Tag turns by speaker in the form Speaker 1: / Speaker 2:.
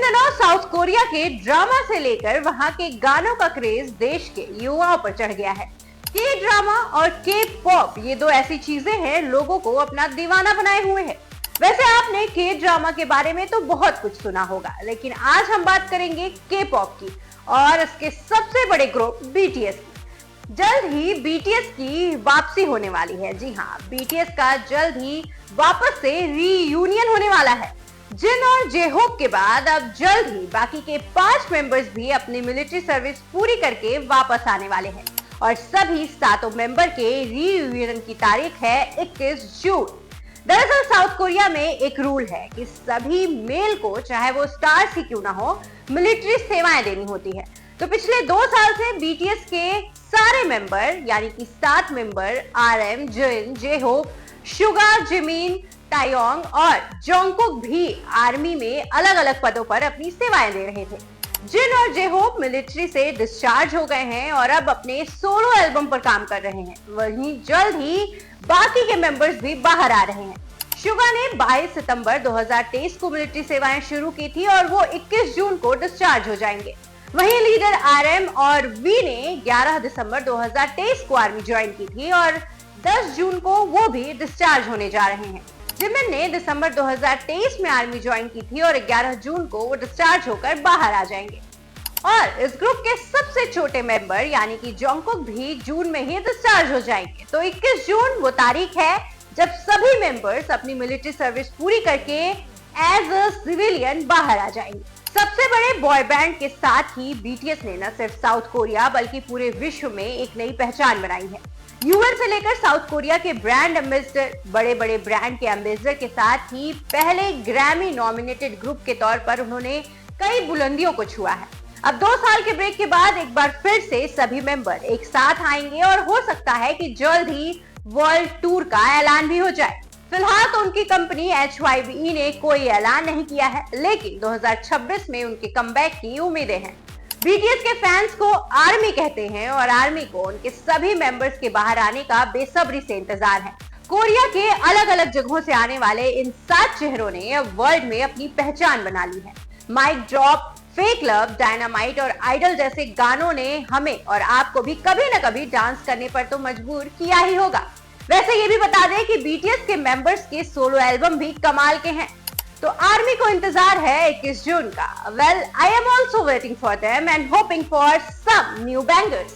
Speaker 1: दिनों south Korea के drama से लेकर वहां के गानों का क्रेज देश के युवाओं पर चढ़ गया है। के ड्रामा और के पॉप ये दो ऐसी चीजें हैं लोगों को अपना दीवाना बनाए हुए हैं। वैसे आपने के ड्रामा के बारे में तो बहुत कुछ सुना होगा, लेकिन आज हम बात करेंगे के पॉप की और इसके सबसे बड़े ग्रुप बीटीएस की। जल्द ही बीटीएस की वापसी होने वाली है। जी हाँ, बीटीएस का जल्द ही वापस से रीयूनियन होने वाला है। जिन और जे-होप के बाद अब जल्द ही बाकी के 5 मेंबर्स भी अपनी मिलिट्री सर्विस पूरी करके वापस आने वाले हैं और सभी 7 मेंबर के रीयूनियन की तारीख है 21 जून। दरअसल साउथ कोरिया में एक रूल है कि सभी मेल को, चाहे वो स्टार्स ही क्यों ना हो, मिलिट्री सेवाएं देनी होती है। तो पिछले 2 साल से बीटीएस के सारे मेंबर यानी कि 7 मेंबर RM, जिन, जे-होप, सुगा, जिमिन, टायोंग और जोंगकुक भी आर्मी में अलग अलग पदों पर अपनी सेवाएं दे रहे थे। जिन और जे-होप मिलिट्री से डिस्चार्ज हो गए हैं और अब अपने सोलो एल्बम पर काम कर रहे हैं। वहीं जल्द ही बाकी के मेंबर्स भी बाहर आ रहे हैं। सुगा ने 22 सितंबर 2023 को मिलिट्री सेवाएं शुरू की थी और वो 21 जून को डिस्चार्ज हो जाएंगे। वहीं लीडर RM और वी ने 11 दिसंबर 2023 को आर्मी ज्वाइन की थी और 10 जून को वो भी डिस्चार्ज होने जा रहे हैं। जिमिन ने दिसंबर 2023 में आर्मी ज्वाइन की थी और 11 जून को वो डिस्चार्ज होकर बाहर आ जाएंगे। और इस ग्रुप के सबसे छोटे मेंबर यानी कि जोंगकुक भी जून में ही डिस्चार्ज हो जाएंगे। तो 21 जून वो तारीख है जब सभी मेंबर्स अपनी मिलिट्री सर्विस पूरी करके एज अ सिविलियन बाहर आ जाएंगे। सबसे बड़े बॉय बैंड के साथ ही बीटीएस ने न सिर्फ साउथ कोरिया बल्कि पूरे विश्व में एक नई पहचान बनाई है। यूएन से लेकर साउथ कोरिया के ब्रांड एम्बेसडर, बड़े बड़े ब्रांड के एम्बेसडर के साथ ही पहले ग्रैमी नॉमिनेटेड ग्रुप के तौर पर उन्होंने कई बुलंदियों को छुआ है। अब 2 साल के ब्रेक के बाद एक बार फिर से सभी मेंबर एक साथ आएंगे और हो सकता है कि जल्द ही वर्ल्ड टूर का ऐलान भी हो जाए। फिलहाल तो उनकी कंपनी HYBE ने कोई ऐलान नहीं किया है, लेकिन 2026 में उनके कमबैक की उम्मीदें हैं। बीटीएस के फैंस को आर्मी कहते हैं और आर्मी को उनके सभी मेंबर्स के बाहर आने का बेसब्री से इंतजार है। कोरिया के अलग अलग जगहों से आने वाले इन 7 चेहरों ने अब वर्ल्ड में अपनी पहचान बना ली है। Mic drop, fake love, dynamite और आइडल जैसे गानों ने हमें और आपको भी कभी न कभी डांस करने पर तो मजबूर किया ही होगा। वैसे ये भी बता दें कि बीटीएस के मेंबर्स के सोलो एल्बम भी कमाल के हैं। तो आर्मी को इंतजार है 21 जून का। Well, I am also waiting for them and hoping for some new bangers.